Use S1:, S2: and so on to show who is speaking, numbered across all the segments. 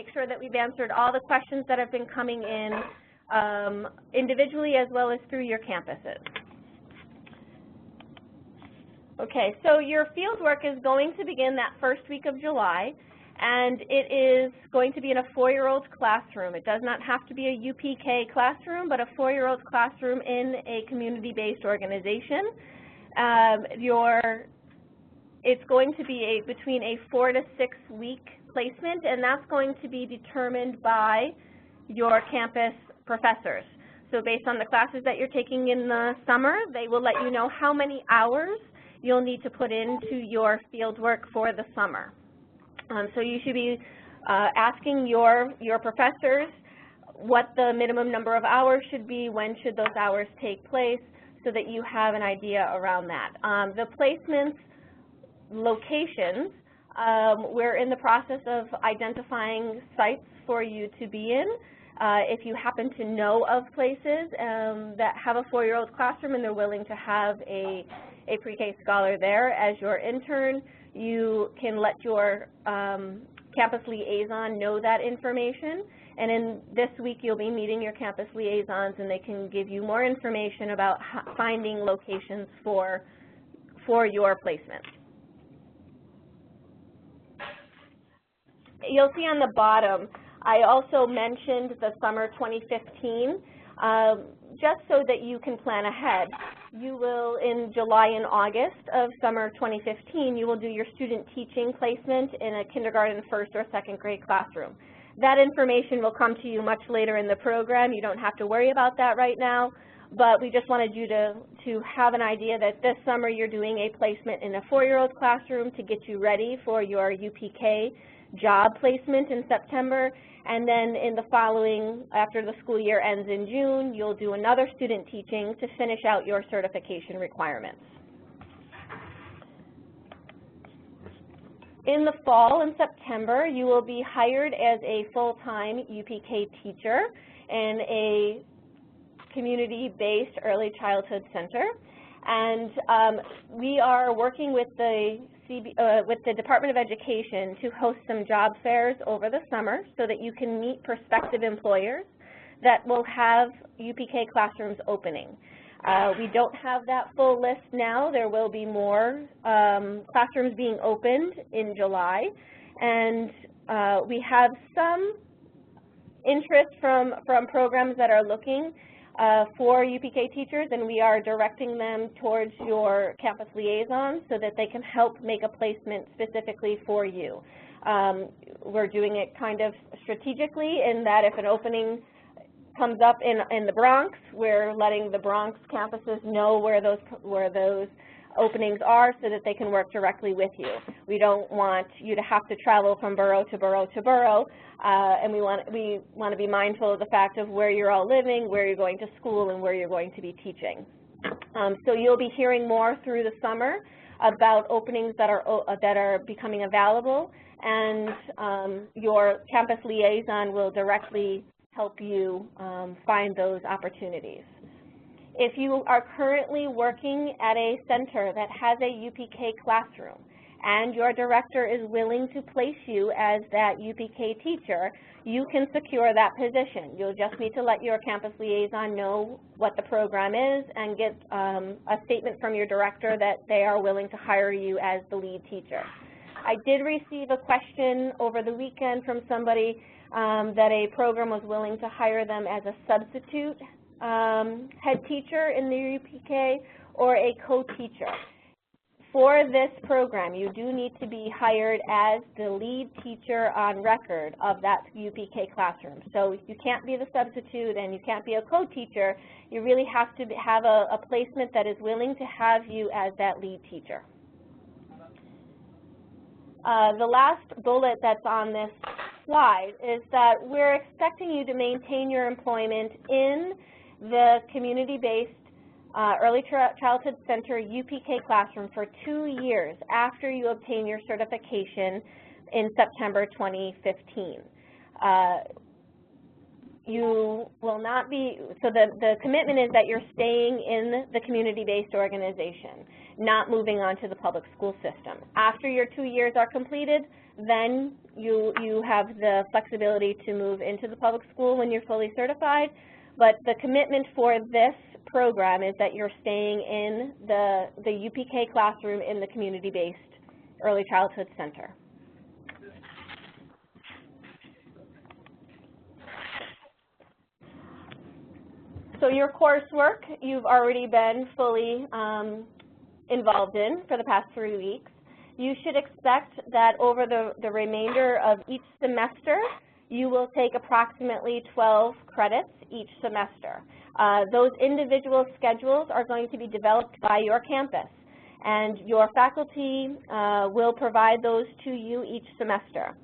S1: make sure that we've answered all the questions that have been coming in individually as well as through your campuses. Okay, so your field work is going to begin that first week of July, and it is going to be in a 4-year-old's classroom. It does not have to be a UPK classroom, but a 4-year-old's classroom in a community-based organization. It's going to be between a 4 to 6 week placement, and that's going to be determined by your campus professors. So based on the classes that you're taking in the summer, they will let you know how many hours you'll need to put into your field work for the summer. So you should be asking your professors what the minimum number of hours should be, when should those hours take place, so that you have an idea around that. The placements locations, we're in the process of identifying sites for you to be in. If you happen to know of places that have a 4-year-old classroom and they're willing to have a pre-K scholar there as your intern, you can let your campus liaison know that information. And in this week, you'll be meeting your campus liaisons, and they can give you more information about finding locations for your placement. You'll see on the bottom, I also mentioned the summer 2015, just so that you can plan ahead. You will, in July and August of summer 2015, you will do your student teaching placement in a kindergarten, first or second grade classroom. That information will come to you much later in the program. You don't have to worry about that right now, but we just wanted you to have an idea that this summer you're doing a placement in a 4-year-old classroom to get you ready for your UPK job placement in September, and then in the following, after the school year ends in June, you'll do another student teaching to finish out your certification requirements. In the fall and September, you will be hired as a full-time UPK teacher in a community-based early childhood center, and we are working with the Department of Education to host some job fairs over the summer so that you can meet prospective employers that will have UPK classrooms opening. We don't have that full list now. There will be more classrooms being opened in July, and we have some interest from programs that are looking for UPK teachers, and we are directing them towards your campus liaisons so that they can help make a placement specifically for you. We're doing it kind of strategically in that if an opening comes up in the Bronx, we're letting the Bronx campuses know where those openings are so that they can work directly with you. We don't want you to have to travel from borough to borough to borough, and we want to be mindful of the fact of where you're all living, where you're going to school, and where you're going to be teaching. So you'll be hearing more through the summer about openings that are becoming available, and your campus liaison will directly help you find those opportunities. If you are currently working at a center that has a UPK classroom and your director is willing to place you as that UPK teacher, you can secure that position. You'll just need to let your campus liaison know what the program is and get a statement from your director that they are willing to hire you as the lead teacher. I did receive a question over the weekend from somebody that a program was willing to hire them as a substitute head teacher in the UPK or a co-teacher. For this program, you do need to be hired as the lead teacher on record of that UPK classroom. So you can't be the substitute and you can't be a co-teacher. You really have to have a placement that is willing to have you as that lead teacher. The last bullet that's on this slide is that we're expecting you to maintain your employment in the community-based Early Childhood Center UPK classroom for 2 years after you obtain your certification in September 2015. You will not be, so the commitment is that you're staying in the community-based organization, not moving on to the public school system. After your 2 years are completed, then you have the flexibility to move into the public school when you're fully certified. But the commitment for this program is that you're staying in the UPK classroom in the community-based early childhood center. So your coursework, you've already been fully involved in for the past 3 weeks. You should expect that over the remainder of each semester, you will take approximately 12 credits each semester. Those individual schedules are going to be developed by your campus, and your faculty will provide those to you each semester.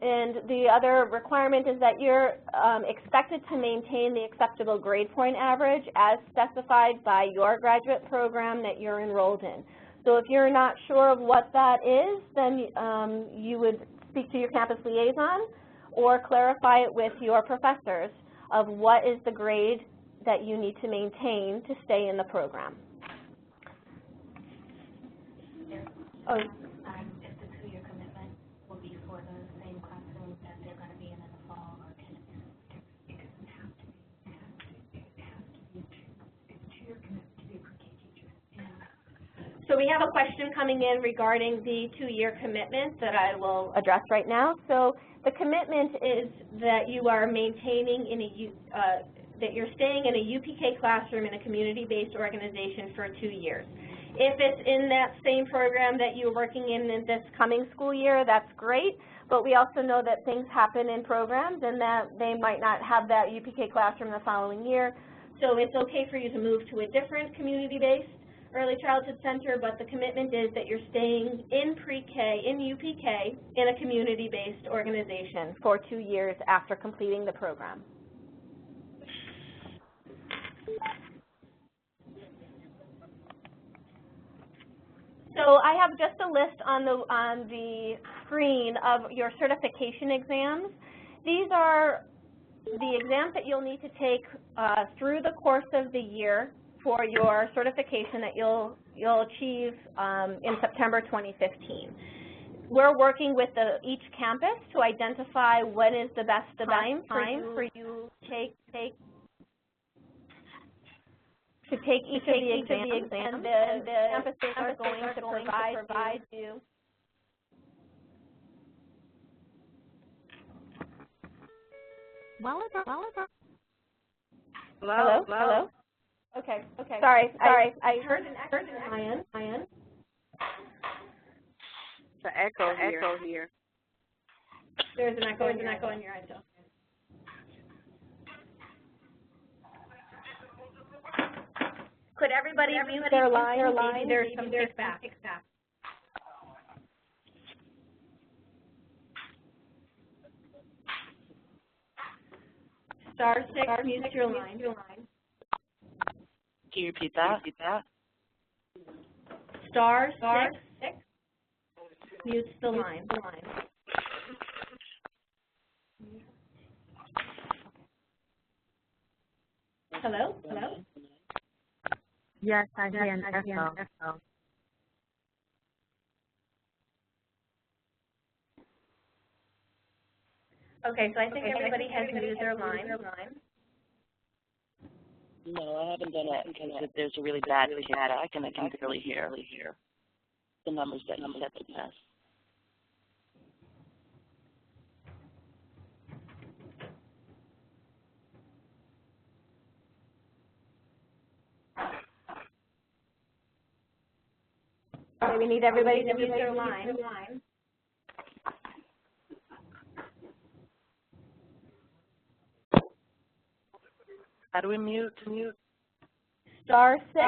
S1: And the other requirement is that you're expected to maintain the acceptable grade point average as specified by your graduate program that you're enrolled in. So if you're not sure of what that is, then you would speak to your campus liaison or clarify it with your professors of what is the grade that you need to maintain to stay in the program. Oh.
S2: If the 2-year commitment will be for the same classroom that they're going to be in the fall, or can it doesn't have to be. It has to be a 2-year commitment to be a PreK teacher.
S1: So we have a question coming in regarding the 2-year commitment that I will address right now. So the commitment is that you are maintaining that you're staying in a UPK classroom in a community-based organization for 2 years. If it's in that same program that you're working in this coming school year, that's great, but we also know that things happen in programs and that they might not have that UPK classroom the following year. So it's okay for you to move to a different community-based early childhood center, but the commitment is that you're staying in PreK, in UPK, in a community-based organization for 2 years after completing the program. So I have just a list on the screen of your certification exams. These are the exams that you'll need to take through the course of the year for your certification that you'll achieve in September 2015. We're working with each campus to identify when is the best time for you to take each of the exams, and the campuses are going to provide you. Hello? Okay. Sorry. I heard an echo on my end.
S3: The echo here.
S1: There's an echo on your end. Could everybody mute their line? Maybe there's some kickback. *6, mute your line.
S3: Can you repeat that?
S1: *6 mutes the line. Hello?
S3: Yes, I hear an echo.
S1: Okay, so I think everybody has muted their line.
S3: No, I haven't done it because there's a really bad data. I can barely hear the numbers that you set to test.
S1: Okay, we need everybody to mute their line.
S3: How do we mute?
S1: *6.
S3: *6.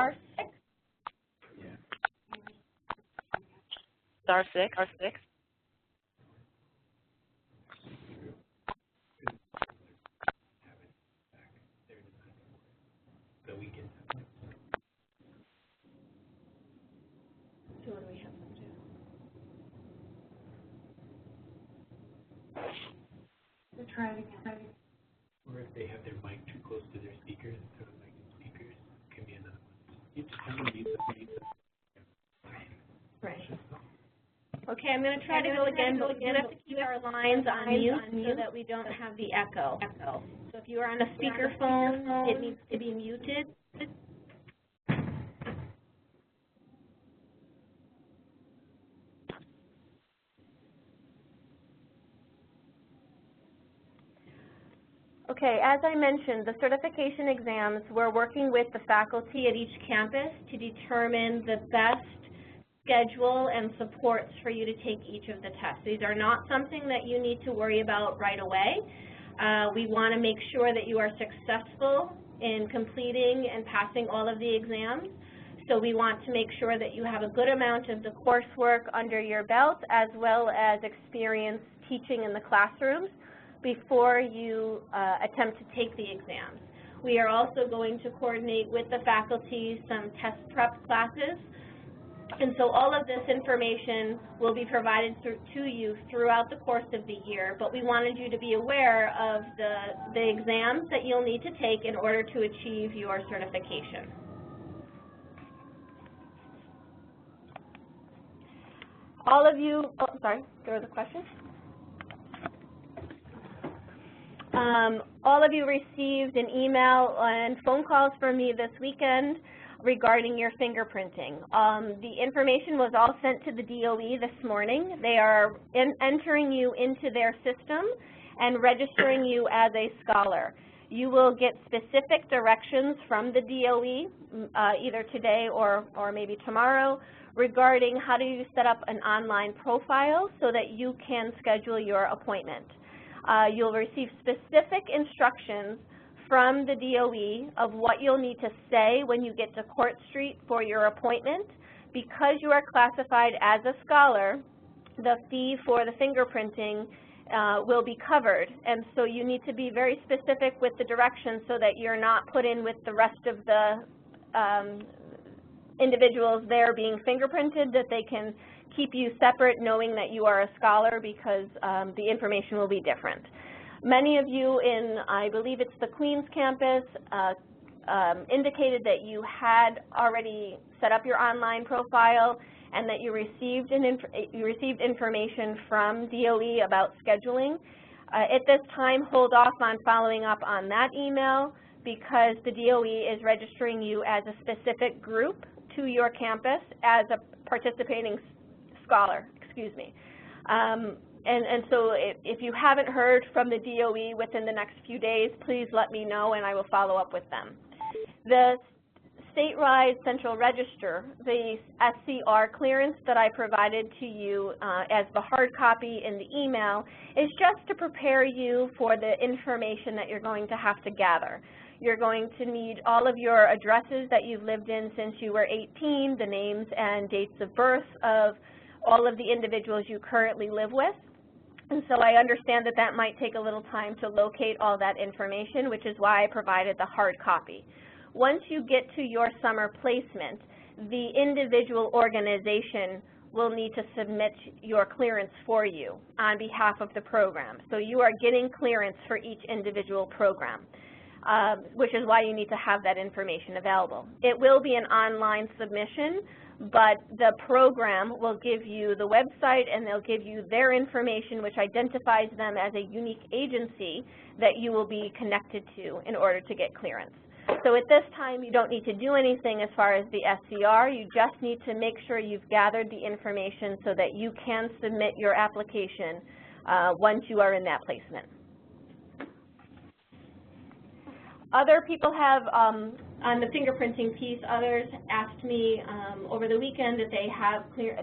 S1: So what do we have them do?
S2: We'll try it again.
S4: Or if they have their mic too close to their speakers, instead of mic and speakers, can be another one.
S1: Right. Okay, I'm going to try to go again, but we do have to keep our lines on mute so that we don't have the echo. So if you are on a speakerphone, it needs to be muted. Okay, as I mentioned, the certification exams, we're working with the faculty at each campus to determine the best schedule and supports for you to take each of the tests. These are not something that you need to worry about right away. We want to make sure that you are successful in completing and passing all of the exams. So we want to make sure that you have a good amount of the coursework under your belt as well as experience teaching in the classrooms before you attempt to take the exams. We are also going to coordinate with the faculty some test prep classes. And so all of this information will be provided to you throughout the course of the year, but we wanted you to be aware of the exams that you'll need to take in order to achieve your certification. All of you, there was a question? All of you received an email and phone calls from me this weekend regarding your fingerprinting. The information was all sent to the DOE this morning. They are entering you into their system and registering you as a scholar. You will get specific directions from the DOE either today or maybe tomorrow regarding how to set up an online profile so that you can schedule your appointment. You'll receive specific instructions from the DOE of what you'll need to say when you get to Court Street for your appointment. Because you are classified as a scholar, the fee for the fingerprinting will be covered, and so you need to be very specific with the directions so that you're not put in with the rest of the individuals there being fingerprinted, that they can keep you separate knowing that you are a scholar because the information will be different. Many of you in, I believe it's the Queens campus, indicated that you had already set up your online profile and that you received information from DOE about scheduling. At this time, hold off on following up on that email because the DOE is registering you as a specific group to your campus as a participating scholar, And so if you haven't heard from the DOE within the next few days, please let me know and I will follow up with them. The statewide central register, the SCR clearance that I provided to you as the hard copy in the email is just to prepare you for the information that you're going to have to gather. You're going to need all of your addresses that you've lived in since you were 18, the names and dates of birth of all of the individuals you currently live with. And so I understand that that might take a little time to locate all that information, which is why I provided the hard copy. Once you get to your summer placement, the individual organization will need to submit your clearance for you on behalf of the program. So you are getting clearance for each individual program, which is why you need to have that information available. It will be an online submission, but the program will give you the website and they'll give you their information, which identifies them as a unique agency that you will be connected to in order to get clearance. So at this time, you don't need to do anything as far as the SCR. You just need to make sure you've gathered the information so that you can submit your application once you are in that placement. Other people have, on the fingerprinting piece, others asked me over the weekend that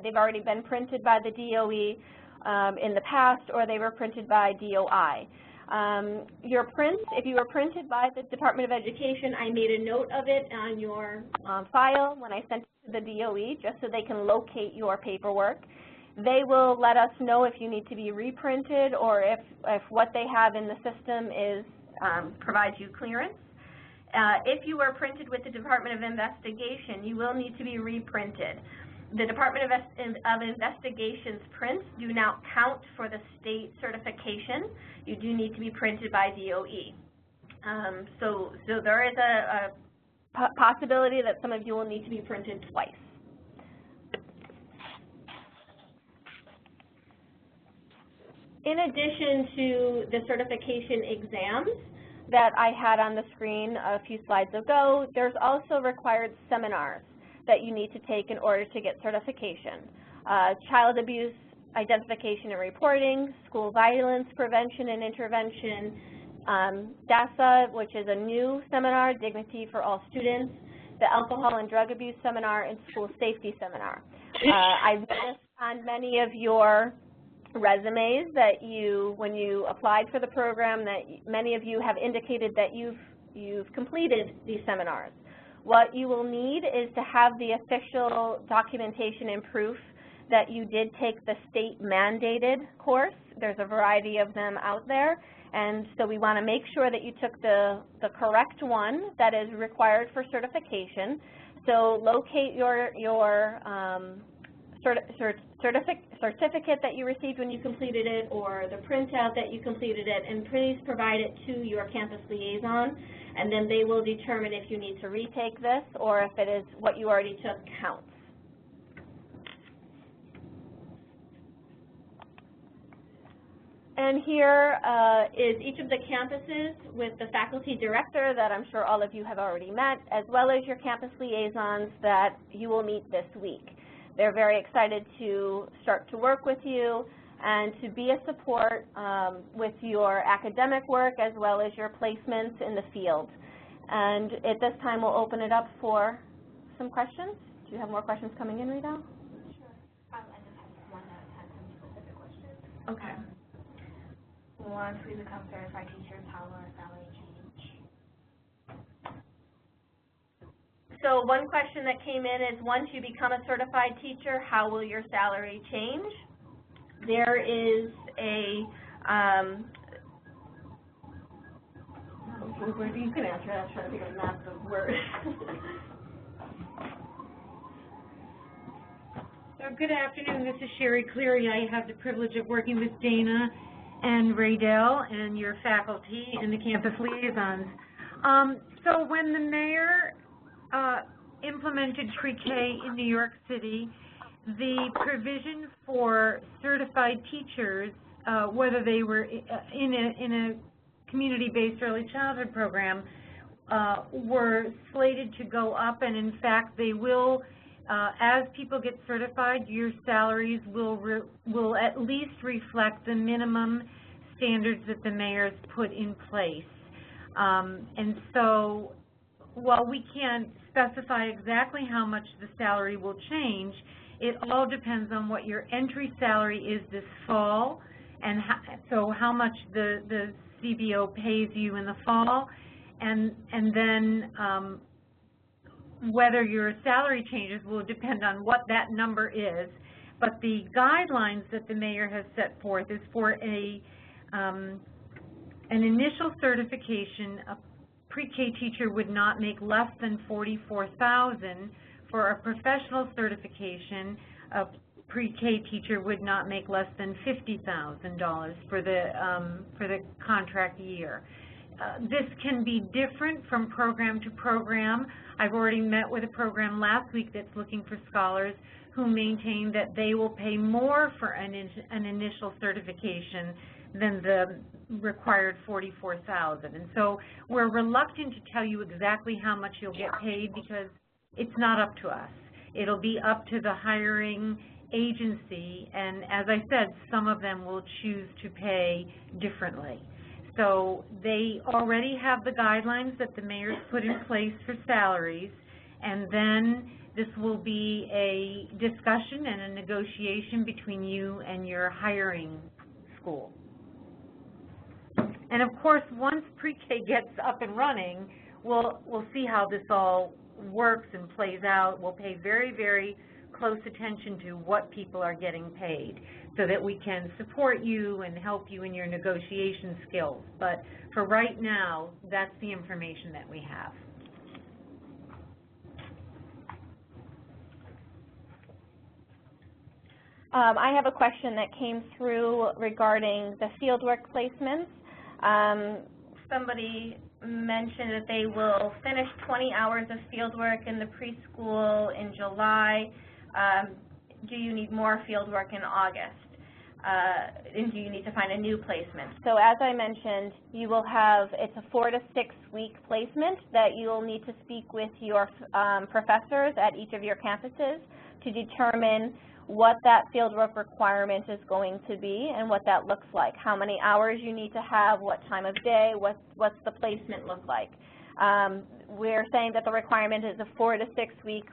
S1: they've already been printed by the DOE in the past, or they were printed by DOI. Your prints, if you were printed by the Department of Education, I made a note of it on your file when I sent it to the DOE, just so they can locate your paperwork. They will let us know if you need to be reprinted or if what they have in the system is provides you clearance. If you were printed with the Department of Investigation, you will need to be reprinted. The Department of Investigation's prints do not count for the state certification. You do need to be printed by DOE. So there is possibility that some of you will need to be printed twice. In addition to the certification exams that I had on the screen a few slides ago, there's also required seminars that you need to take in order to get certification. Child abuse identification and reporting, school violence prevention and intervention, DASA, which is a new seminar, Dignity for All Students, the Alcohol and Drug Abuse Seminar, and School Safety Seminar. I've noticed on many of your resumes that when you applied for the program, that many of you have indicated that you've completed these seminars. What you will need is to have the official documentation and proof that you did take the state mandated course. There's a variety of them out there, and so we want to make sure that you took the correct one that is required for certification. So locate your certificate that you received when you completed it, or the printout that you completed it, and please provide it to your campus liaison, and then they will determine if you need to retake this or if it is what you already took counts. And here is each of the campuses with the faculty director that I'm sure all of you have already met, as well as your campus liaisons that you will meet this week. They're very excited to start to work with you and to be a support with your academic work as well as your placements in the field. And at this time, we'll open it up for some questions. Do you have more questions coming in, Rita?
S2: Sure. I just have one that has some specific questions.
S1: Okay.
S2: Once we become certified teachers, how will our salary change?
S1: So one question that came in is, once you become a certified teacher, how will your salary change? There is a, you can answer that. I'm trying to think of a massive word.
S4: So good afternoon, this is Sherry Cleary. I have the privilege of working with Dana and Raydell and your faculty and the campus liaisons. So when the mayor implemented PreK in New York City, the provision for certified teachers, whether they were in a community-based early childhood program, were slated to go up, and in fact they will, as people get certified, your salaries will at least reflect the minimum standards that the mayor's put in place. And so while we can't specify exactly how much the salary will change, it all depends on what your entry salary is this fall, and so how much the CBO pays you in the fall, and then whether your salary changes will depend on what that number is. But the guidelines that the mayor has set forth is for an initial certification. A pre-K teacher would not make less than $44,000. For a professional certification, a pre-K teacher would not make less than $50,000 for the contract year. This can be different from program to program. I've already met with a program last week that's looking for scholars who maintain that they will pay more for an initial certification than the required $44,000. And so we're reluctant to tell you exactly how much you'll get paid because it's not up to us. It'll be up to the hiring agency, and as I said, some of them will choose to pay differently. So they already have the guidelines that the mayor's put in place for salaries, and then this will be a discussion and a negotiation between you and your hiring school. And of course, once pre-K gets up and running, we'll see how this all works and plays out. We'll pay very, very close attention to what people are getting paid so that we can support you and help you in your negotiation skills. But for right now, that's the information that we have.
S1: I have a question that came through regarding the fieldwork placements. Somebody mentioned that they will finish 20 hours of field work in the preschool in July. Do you need more field work in August? And do you need to find a new placement? So as I mentioned, you will have, it's a 4 to 6 week placement that you'll need to speak with your professors at each of your campuses to determine what that fieldwork requirement is going to be and what that looks like, how many hours you need to have, what time of day, what's the placement look like. We're saying that the requirement is a 4 to 6 week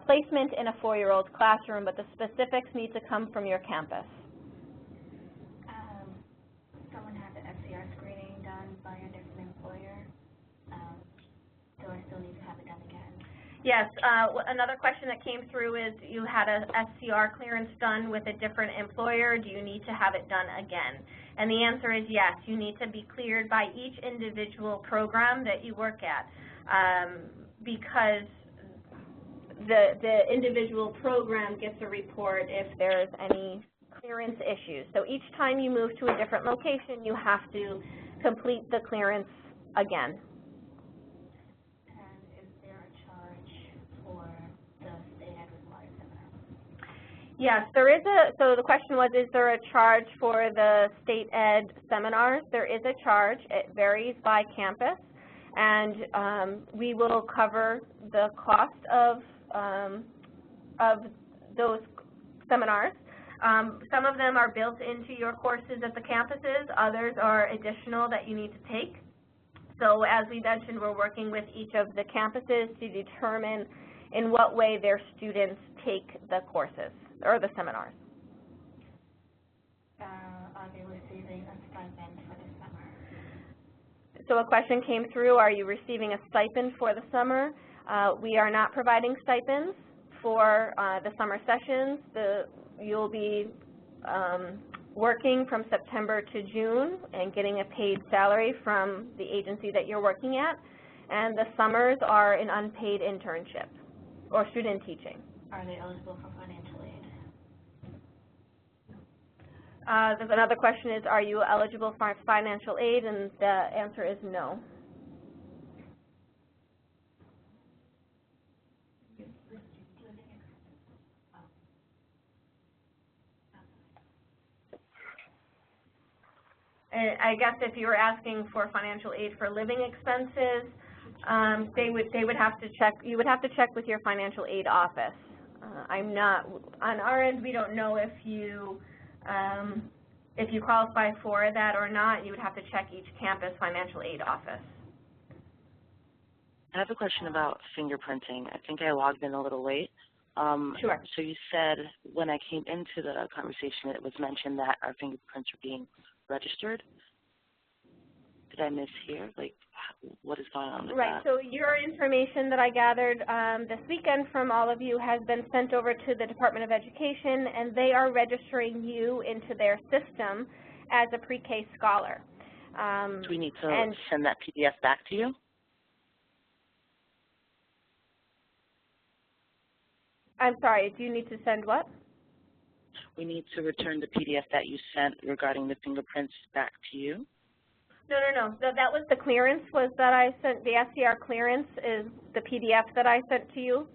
S1: placement in a 4-year-old classroom, but the specifics need to come from your campus.
S2: Someone had the SCR screening done by a different employer. Do I still need to have it done again?
S1: Yes, another question that came through is you had a SCR clearance done with a different employer. Do you need to have it done again? And the answer is yes. You need to be cleared by each individual program that you work at because the individual program gets a report if there's any clearance issues. So each time you move to a different location, you have to complete the clearance again. Yes, there is so the question was, is there a charge for the state ed seminars? There is a charge. It varies by campus, and we will cover the cost of those seminars. Some of them are built into your courses at the campuses. Others are additional that you need to take. So as we mentioned, we're working with each of the campuses to determine in what way their students take the courses or the seminars.
S2: Are they receiving a stipend for the summer?
S1: So a question came through, are you receiving a stipend for the summer? We are not providing stipends for the summer sessions. You'll be working from September to June and getting a paid salary from the agency that you're working at. And the summers are an unpaid internship or student teaching.
S2: Are they eligible for financial aid?
S1: There's another question is, are you eligible for financial aid? And the answer is no. And I guess if you were asking for financial aid for living expenses, they would have to check. You would have to check with your financial aid office. I'm not on our end. We don't know if you qualify for that or not. You would have to check each campus financial aid office.
S3: I have a question about fingerprinting. I think I logged in a little late.
S1: Sure.
S3: So you said when I came into the conversation, it was mentioned that our fingerprints are being registered. Did I mishear? Like, what is going on with that?
S1: Right, so your information that I gathered this weekend from all of you has been sent over to the Department of Education, and they are registering you into their system as a pre-K scholar.
S3: Do we need to send that PDF back to you?
S1: I'm sorry, do you need to send what?
S3: We need to return the PDF that you sent regarding the fingerprints back to you.
S1: No. That was the clearance that I sent. The SCR clearance is the PDF that I sent to you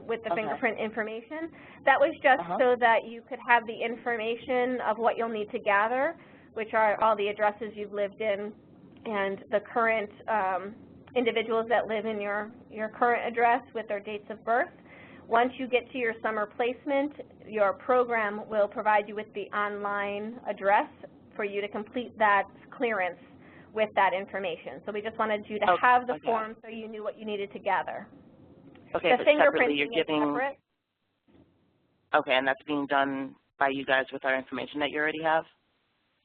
S1: with the fingerprint information. That was just so that you could have the information of what you'll need to gather, which are all the addresses you've lived in and the current individuals that live in your current address with their dates of birth. Once you get to your summer placement, your program will provide you with the online address for you to complete that clearance with that information. So we just wanted you to have the form so you knew what you needed to gather.
S3: Okay,
S1: the
S3: but separately you're giving...
S1: separate.
S3: Okay, and that's being done by you guys with our information that you already have?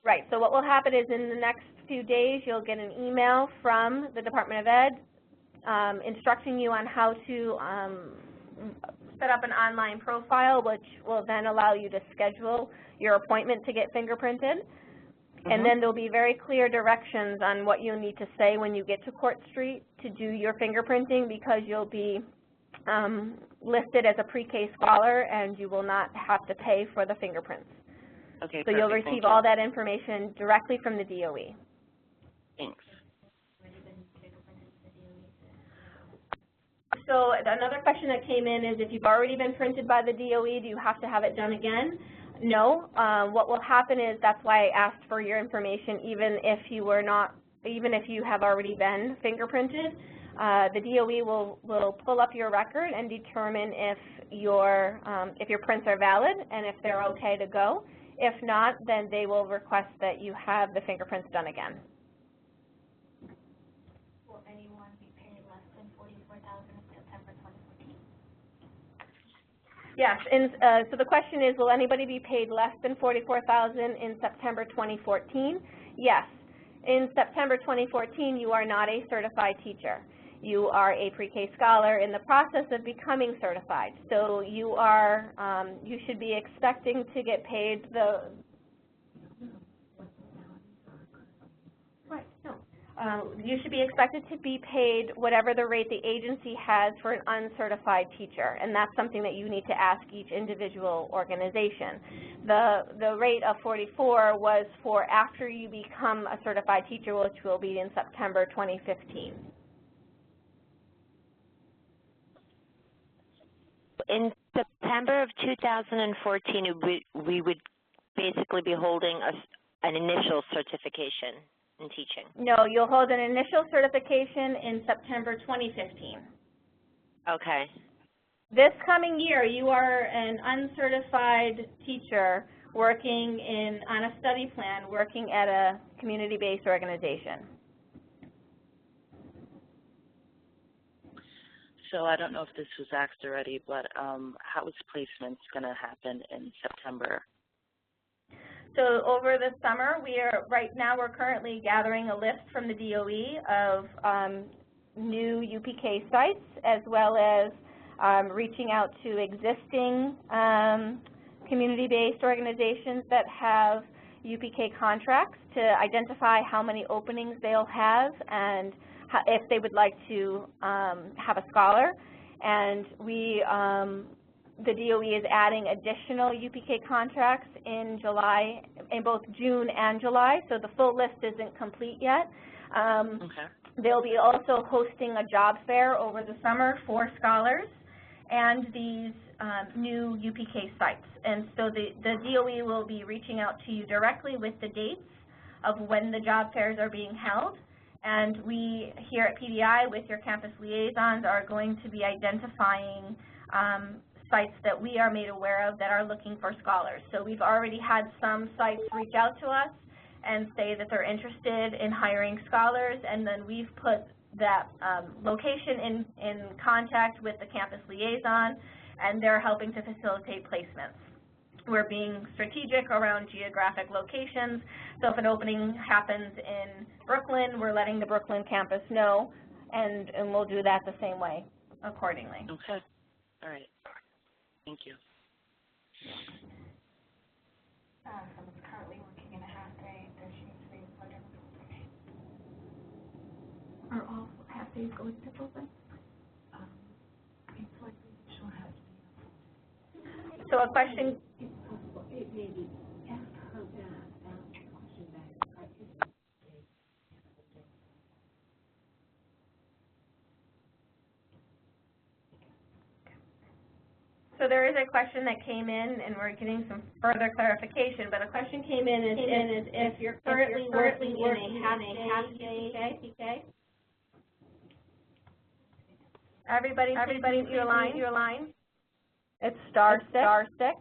S1: Right, so what will happen is in the next few days you'll get an email from the Department of Ed instructing you on how to set up an online profile, which will then allow you to schedule your appointment to get fingerprinted. And then there'll be very clear directions on what you need to say when you get to Court Street to do your fingerprinting, because you'll be listed as a pre-K scholar and you will not have to pay for the fingerprints.
S3: Okay,
S1: so you'll receive all that information directly from the DOE.
S3: Thanks.
S2: Already been
S1: So another question that came in is if you've already been printed by the DOE, do you have to have it done again? No. What will happen is that's why I asked for your information, even if you have already been fingerprinted. The DOE will pull up your record and determine if your prints are valid and if they're okay to go. If not, then they will request that you have the fingerprints done again.
S2: Will anyone be paid less than $44,000 in September 2014?
S1: Yes, and so the question is, will anybody be paid less than $44,000 in September 2014? Yes. In September 2014, you are not a certified teacher. You are a pre-K scholar in the process of becoming certified. So you are, you should be expecting to get paid the, you should be expected to be paid whatever the rate the agency has for an uncertified teacher, and that's something that you need to ask each individual organization. The rate of 44 was for after you become a certified teacher, which will be in September 2015.
S5: In September of 2014, we would basically be holding an initial certification in teaching.
S1: No, you'll hold an initial certification in September 2015.
S5: Okay.
S1: This coming year, you are an uncertified teacher working on a study plan, working at a community-based organization.
S3: So I don't know if this was asked already, but how is placements going to happen in September?
S1: So over the summer, right now we're currently gathering a list from the DOE of new UPK sites, as well as reaching out to existing community-based organizations that have UPK contracts to identify how many openings they'll have and if they would like to have a scholar. And the DOE is adding additional UPK contracts in July, in both June and July, so the full list isn't complete yet.
S3: Okay.
S1: They'll be also hosting a job fair over the summer for scholars and these new UPK sites. And so the DOE will be reaching out to you directly with the dates of when the job fairs are being held. And we here at PDI, with your campus liaisons, are going to be identifying sites that we are made aware of that are looking for scholars. So we've already had some sites reach out to us and say that they're interested in hiring scholars, and then we've put that location in contact with the campus liaison, and they're helping to facilitate placements. We're being strategic around geographic locations, so if an opening happens in Brooklyn, we're letting the Brooklyn campus know, and we'll do that the same way accordingly.
S3: Okay. All right. Thank you.
S2: Someone's currently working in a half day. There seems to be whatever full day.
S1: Are all half days going to open?
S2: It's likely that she'll have to be a full day.
S1: So a question.
S2: It's possible. It may be. Ask her back. Ask the question back.
S1: So there is a question that came in, and we're getting some further clarification, but a question came in is if you're currently working in a half-day UPK. Everybody your line. It's star six.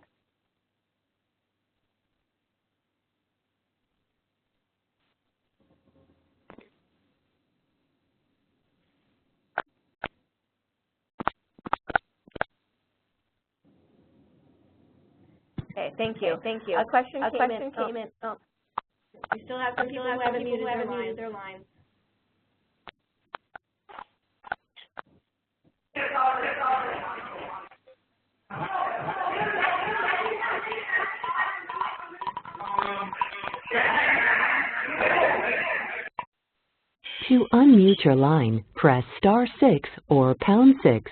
S1: Okay, thank you. A question came in. Oh. We still have some people who haven't muted their lines.
S6: To unmute your line, press *6 or #6.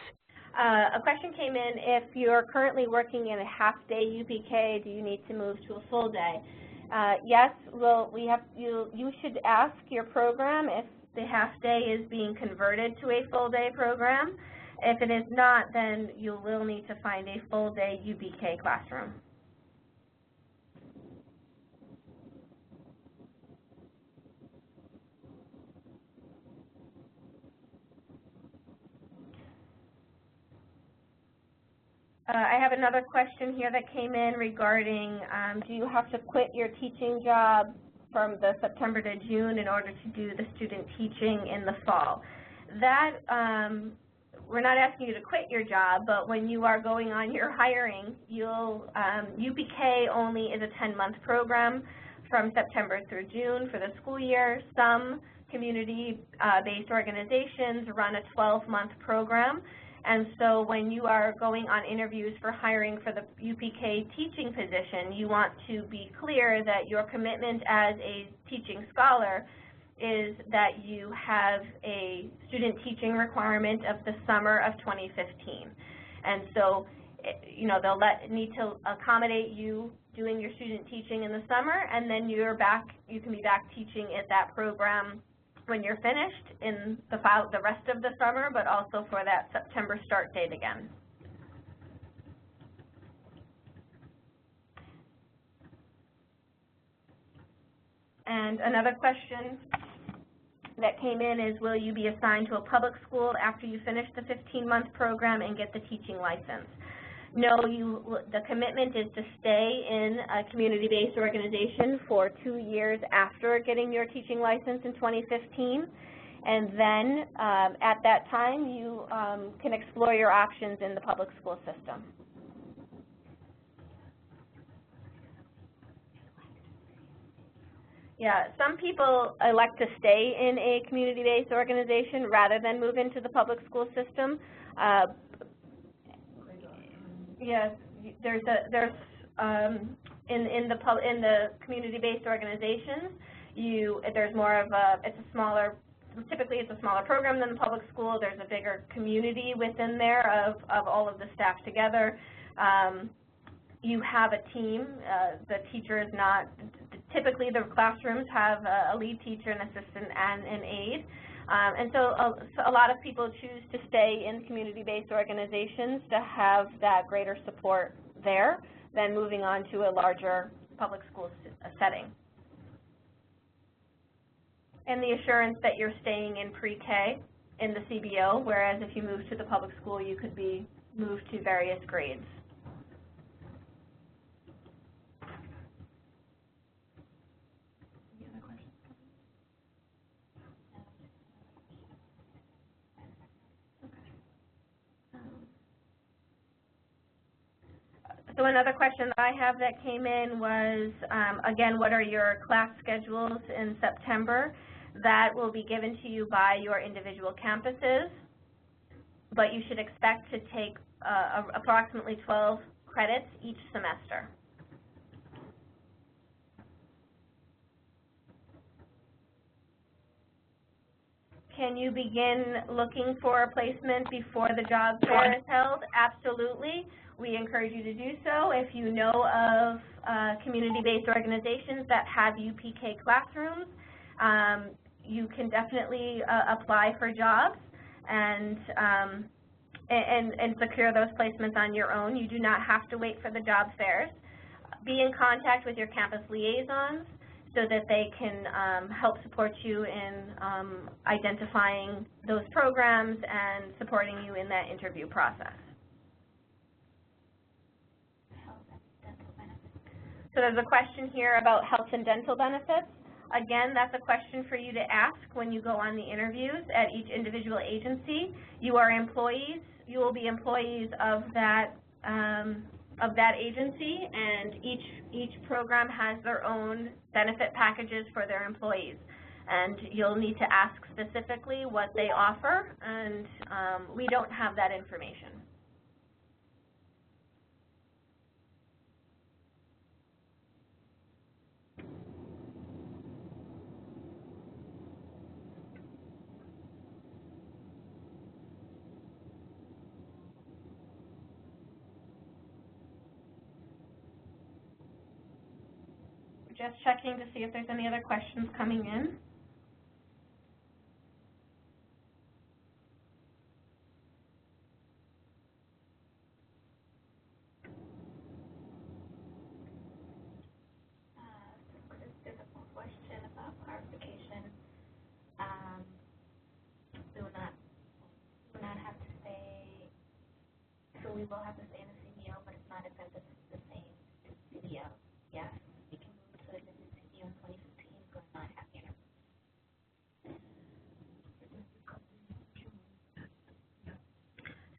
S1: A question came in, if you're currently working in a half-day UPK, do you need to move to a full day? Yes, well, you should ask your program if the half-day is being converted to a full-day program. If it is not, then you will need to find a full-day UPK classroom. I have another question here that came in regarding do you have to quit your teaching job from the September to June in order to do the student teaching in the fall? That, we're not asking you to quit your job, but when you are going on your hiring, you'll, UPK only is a 10-month program from September through June for the school year. Some community-based organizations run a 12-month program. And so when you are going on interviews for hiring for the UPK teaching position, you want to be clear that your commitment as a teaching scholar is that you have a student teaching requirement of the summer of 2015. And so, you know, they'll need to accommodate you doing your student teaching in the summer, and then you can be back teaching at that program when you're finished in the rest of the summer, but also for that September start date again. And another question that came in is, will you be assigned to a public school after you finish the 15-month program and get the teaching license? No, the commitment is to stay in a community-based organization for 2 years after getting your teaching license in 2015. And then at that time, you can explore your options in the public school system. Yeah, some people elect to stay in a community-based organization rather than move into the public school system. Yes, in the community-based organizations, there's more of typically it's a smaller program than the public school. There's a bigger community within there of all of the staff together. You have a team. The teacher is not, typically the classrooms have a lead teacher, an assistant, and an aide. And so a lot of people choose to stay in community-based organizations to have that greater support there than moving on to a larger public school setting. And the assurance that you're staying in pre-K in the CBO, whereas if you move to the public school, you could be moved to various grades. So another question that I have that came in was, again, what are your class schedules in September? That will be given to you by your individual campuses, but you should expect to take approximately 12 credits each semester. Can you begin looking for a placement before the job fair is held? Absolutely. We encourage you to do so. If you know of community-based organizations that have UPK classrooms, you can definitely apply for jobs and secure those placements on your own. You do not have to wait for the job fairs. Be in contact with your campus liaisons so that they can help support you in identifying those programs and supporting you in that interview process. So there's a question here about health and dental benefits. Again, that's a question for you to ask when you go on the interviews at each individual agency. You are employees. You will be employees of that agency, and each program has their own benefit packages for their employees. And you'll need to ask specifically what they offer, and we don't have that information. Just checking to see if there's any other questions coming in.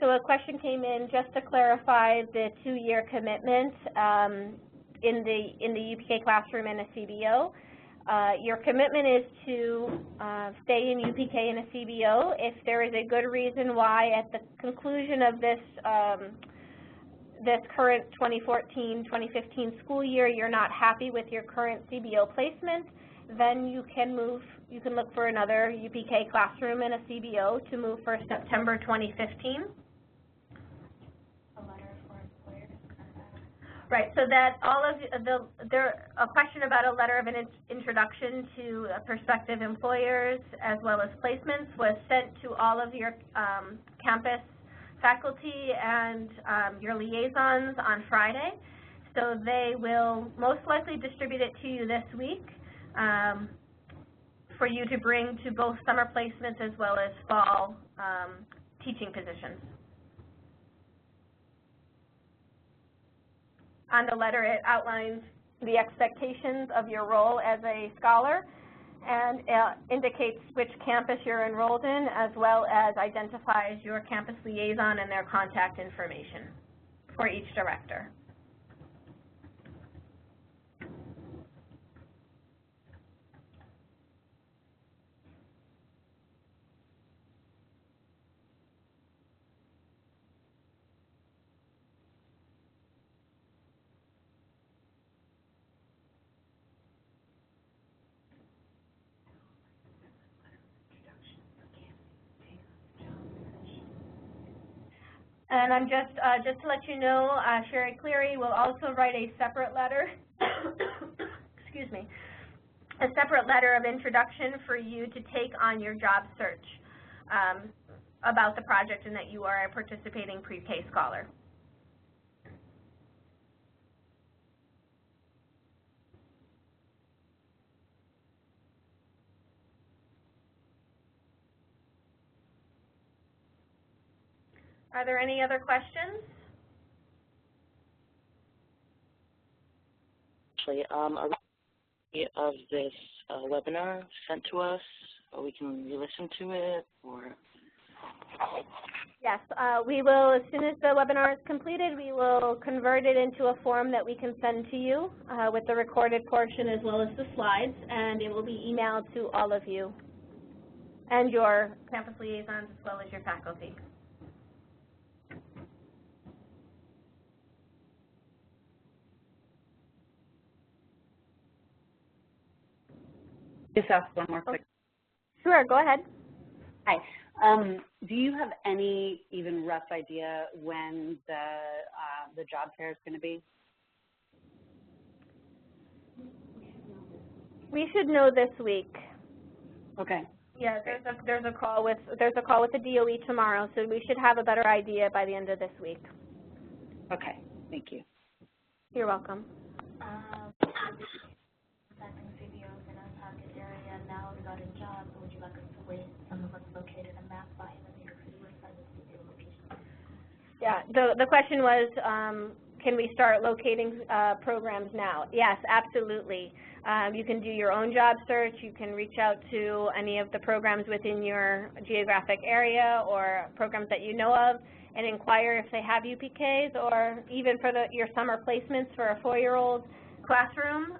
S1: so a question came in just to clarify the 2-year commitment in the UPK classroom and a CBO. Your commitment is to stay in UPK and a CBO. If there is a good reason why at the conclusion of this this current 2014-2015 school year you're not happy with your current CBO placement, then you can look for another UPK classroom and a CBO to move for September 2015.
S2: A letter for employers.
S1: Right, so that all of a question about a letter of an introduction to prospective employers as well as placements was sent to all of your campus faculty and your liaisons on Friday. So they will most likely distribute it to you this week for you to bring to both summer placements as well as fall teaching positions. On the letter, it outlines the expectations of your role as a scholar and indicates which campus you're enrolled in, as well as identifies your campus liaison and their contact information for each director. And I'm just to let you know, Sherry Cleary will also write a separate letter, excuse me, a separate letter of introduction for you to take on your job search about the project and that you are a participating pre-K scholar. Are there any other questions?
S3: Actually, a copy of this webinar sent to us, or we can re-listen to it, or?
S1: Yes, we will, as soon as the webinar is completed, we will convert it into a form that we can send to you with the recorded portion as well as the slides, and it will be emailed to all of you and your campus liaisons as well as your faculty.
S7: Just ask one more quick.
S1: Sure, go ahead.
S7: Hi. Do you have any even rough idea when the job fair is going to be?
S1: We should know this week.
S7: Okay.
S1: Yeah, there's a call with the DOE tomorrow, so we should have a better idea by the end of this week.
S7: Okay. Thank you.
S1: You're welcome.
S2: CBOs in our target area now regarding jobs, or would you like us to wait some of what's located in map by the New York City website with CBO location?
S1: Yeah, the question was, can we start locating programs now? Yes, absolutely. You can do your own job search. You can reach out to any of the programs within your geographic area or programs that you know of and inquire if they have UPKs, or even for your summer placements for a 4-year-old classroom.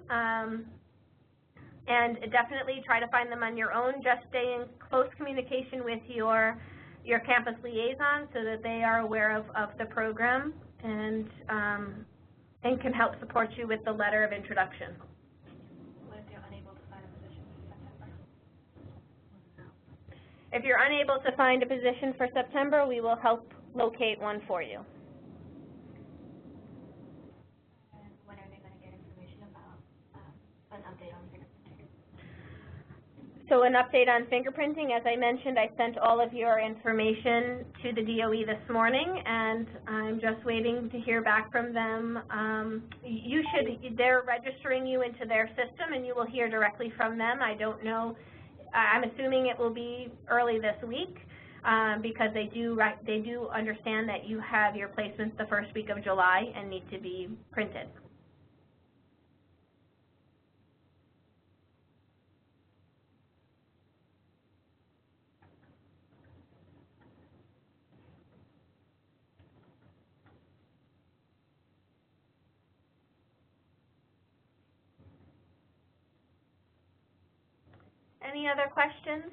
S1: And definitely try to find them on your own. Just stay in close communication with your campus liaison so that they are aware of the program and can help support you with the letter of introduction.
S2: What if you're unable to find a position for September?
S1: If you're unable to find a position for September, we will help locate one for you.
S2: And when are they going to get information about an update on fingerprinting?
S1: So an update on fingerprinting, as I mentioned, I sent all of your information to the DOE this morning, and I'm just waiting to hear back from them. They're registering you into their system, and you will hear directly from them. I don't know. I'm assuming it will be early this week because they do understand that you have your placements the first week of July and need to be printed. any other questions?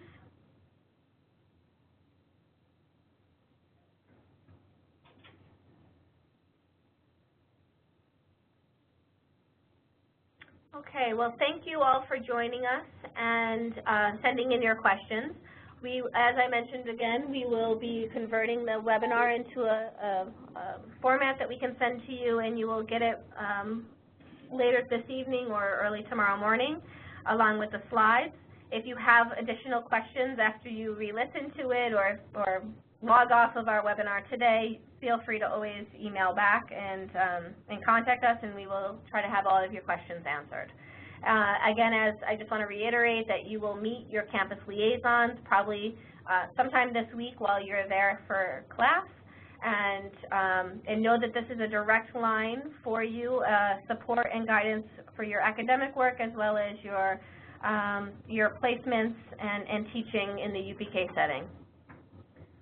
S1: Okay, well, thank you all for joining us and sending in your questions. As I mentioned again, we will be converting the webinar into a format that we can send to you, and you will get it later this evening or early tomorrow morning, along with the slides. If you have additional questions after you re-listen to it or log off of our webinar today, feel free to always email back and contact us, and we will try to have all of your questions answered. Again, as I just want to reiterate that you will meet your campus liaisons probably sometime this week while you're there for class, and know that this is a direct line for you, support and guidance for your academic work as well as your placements and teaching in the UPK setting.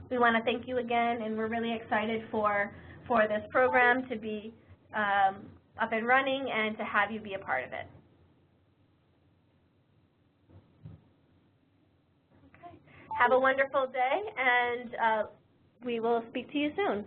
S1: We want to thank you again, and we're really excited for this program to be up and running and to have you be a part of it. Okay. Have a wonderful day, and we will speak to you soon.